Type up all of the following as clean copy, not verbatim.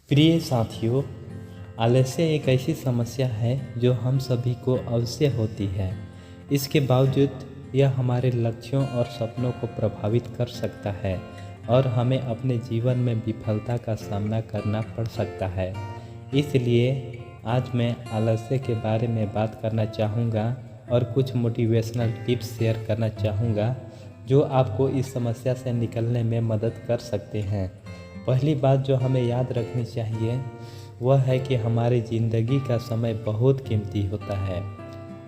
प्रिय साथियों, आलस्य एक ऐसी समस्या है जो हम सभी को अवश्य होती है। इसके बावजूद यह हमारे लक्ष्यों और सपनों को प्रभावित कर सकता है और हमें अपने जीवन में विफलता का सामना करना पड़ सकता है। इसलिए आज मैं आलस्य के बारे में बात करना चाहूँगा और कुछ मोटिवेशनल टिप्स शेयर करना चाहूँगा जो आपको इस समस्या से निकलने में मदद कर सकते हैं। पहली बात जो हमें याद रखनी चाहिए वह है कि हमारी ज़िंदगी का समय बहुत कीमती होता है।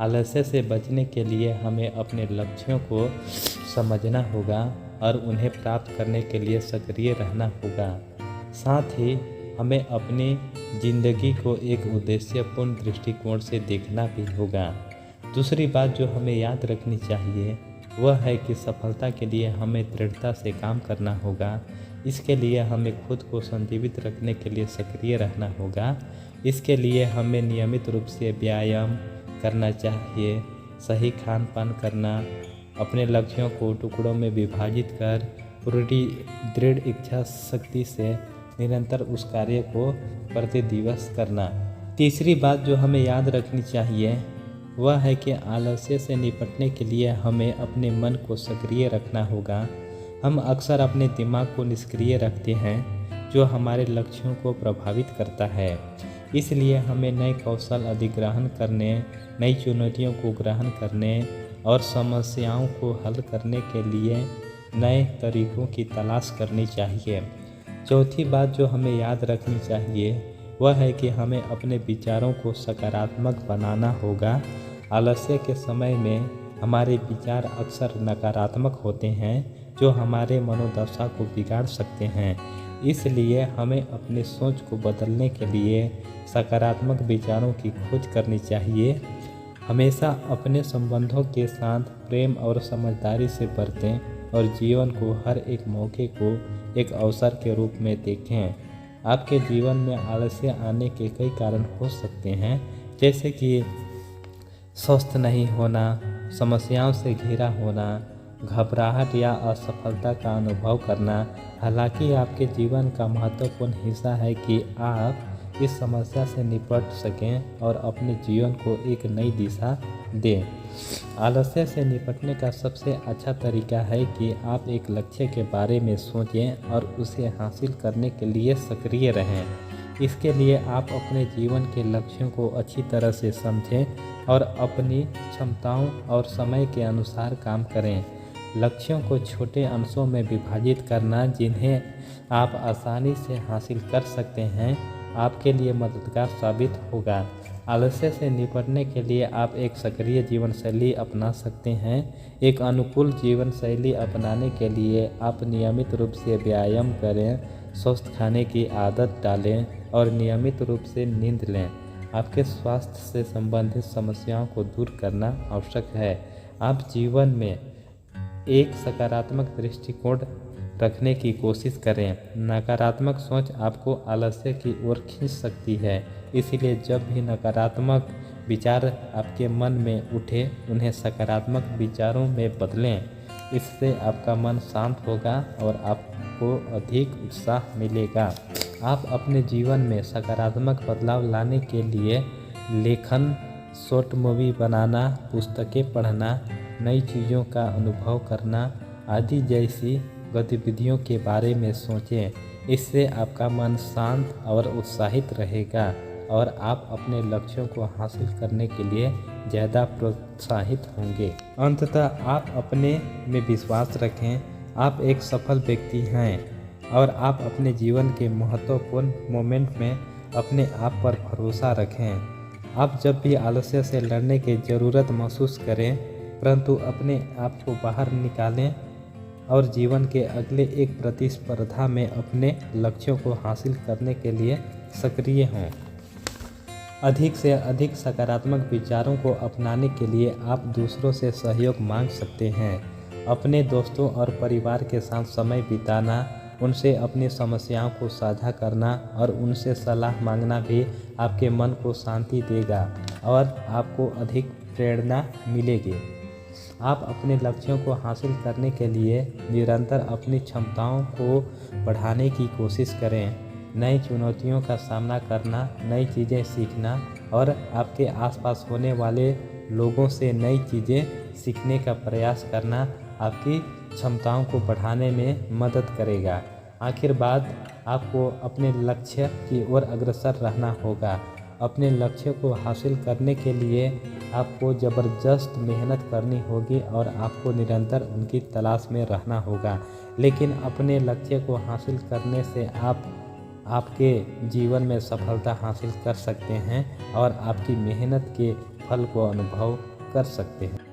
आलस्य से बचने के लिए हमें अपने लक्ष्यों को समझना होगा और उन्हें प्राप्त करने के लिए सक्रिय रहना होगा। साथ ही हमें अपनी ज़िंदगी को एक उद्देश्यपूर्ण दृष्टिकोण से देखना भी होगा। दूसरी बात जो हमें याद रखनी चाहिए वह है कि सफलता के लिए हमें दृढ़ता से काम करना होगा। इसके लिए हमें खुद को संजीवित रखने के लिए सक्रिय रहना होगा। इसके लिए हमें नियमित रूप से व्यायाम करना चाहिए, सही खान पान करना, अपने लक्ष्यों को टुकड़ों में विभाजित कर पूरी दृढ़ इच्छा शक्ति से निरंतर उस कार्य को प्रति दिवस करना। तीसरी बात जो हमें याद रखनी चाहिए वह है कि आलस्य से निपटने के लिए हमें अपने मन को सक्रिय रखना होगा। हम अक्सर अपने दिमाग को निष्क्रिय रखते हैं जो हमारे लक्ष्यों को प्रभावित करता है। इसलिए हमें नए कौशल अधिग्रहण करने, नई चुनौतियों को ग्रहण करने और समस्याओं को हल करने के लिए नए तरीकों की तलाश करनी चाहिए। चौथी बात जो हमें याद रखनी चाहिए वह है कि हमें अपने विचारों को सकारात्मक बनाना होगा। आलस्य के समय में हमारे विचार अक्सर नकारात्मक होते हैं जो हमारे मनोदशा को बिगाड़ सकते हैं। इसलिए हमें अपनी सोच को बदलने के लिए सकारात्मक विचारों की खोज करनी चाहिए। हमेशा अपने संबंधों के साथ प्रेम और समझदारी से बरतें और जीवन को हर एक मौके को एक अवसर के रूप में देखें। आपके जीवन में आलस्य आने के कई कारण हो सकते हैं, जैसे कि स्वस्थ नहीं होना, समस्याओं से घिरा होना, घबराहट या असफलता का अनुभव करना। हालांकि आपके जीवन का महत्वपूर्ण हिस्सा है कि आप इस समस्या से निपट सकें और अपने जीवन को एक नई दिशा दें। आलस्य से निपटने का सबसे अच्छा तरीका है कि आप एक लक्ष्य के बारे में सोचें और उसे हासिल करने के लिए सक्रिय रहें। इसके लिए आप अपने जीवन के लक्ष्यों को अच्छी तरह से समझें और अपनी क्षमताओं और समय के अनुसार काम करें। लक्ष्यों को छोटे अंशों में विभाजित करना जिन्हें आप आसानी से हासिल कर सकते हैं आपके लिए मददगार साबित होगा। आलस्य से निपटने के लिए आप एक सक्रिय जीवन शैली अपना सकते हैं। एक अनुकूल जीवन शैली अपनाने के लिए आप नियमित रूप से व्यायाम करें, स्वस्थ खाने की आदत डालें और नियमित रूप से नींद लें। आपके स्वास्थ्य से संबंधित समस्याओं को दूर करना आवश्यक है। आप जीवन में एक सकारात्मक दृष्टिकोण रखने की कोशिश करें। नकारात्मक सोच आपको आलस्य की ओर खींच सकती है, इसलिए जब भी नकारात्मक विचार आपके मन में उठे उन्हें सकारात्मक विचारों में बदलें। इससे आपका मन शांत होगा और आपको अधिक उत्साह मिलेगा। आप अपने जीवन में सकारात्मक बदलाव लाने के लिए लेखन, शॉर्ट मूवी बनाना, पुस्तकें पढ़ना, नई चीज़ों का अनुभव करना आदि जैसी गतिविधियों के बारे में सोचें। इससे आपका मन शांत और उत्साहित रहेगा और आप अपने लक्ष्यों को हासिल करने के लिए ज़्यादा प्रोत्साहित होंगे। अंततः आप अपने में विश्वास रखें। आप एक सफल व्यक्ति हैं और आप अपने जीवन के महत्वपूर्ण मोमेंट में अपने आप पर भरोसा रखें। आप जब भी आलस्य से लड़ने की ज़रूरत महसूस करें, परंतु अपने आप को बाहर निकालें और जीवन के अगले एक प्रतिस्पर्धा में अपने लक्ष्यों को हासिल करने के लिए सक्रिय हों। अधिक से अधिक सकारात्मक विचारों को अपनाने के लिए आप दूसरों से सहयोग मांग सकते हैं। अपने दोस्तों और परिवार के साथ समय बिताना, उनसे अपनी समस्याओं को साझा करना और उनसे सलाह मांगना भी आपके मन को शांति देगा और आपको अधिक प्रेरणा मिलेगी। आप अपने लक्ष्यों को हासिल करने के लिए निरंतर अपनी क्षमताओं को बढ़ाने की कोशिश करें। नई चुनौतियों का सामना करना, नई चीज़ें सीखना और आपके आसपास होने वाले लोगों से नई चीज़ें सीखने का प्रयास करना आपकी क्षमताओं को बढ़ाने में मदद करेगा। आखिर बात, आपको अपने लक्ष्य की ओर अग्रसर रहना होगा। अपने लक्ष्य को हासिल करने के लिए आपको ज़बरदस्त मेहनत करनी होगी और आपको निरंतर उनकी तलाश में रहना होगा। लेकिन अपने लक्ष्य को हासिल करने से आप आपके जीवन में सफलता हासिल कर सकते हैं और आपकी मेहनत के फल को अनुभव कर सकते हैं।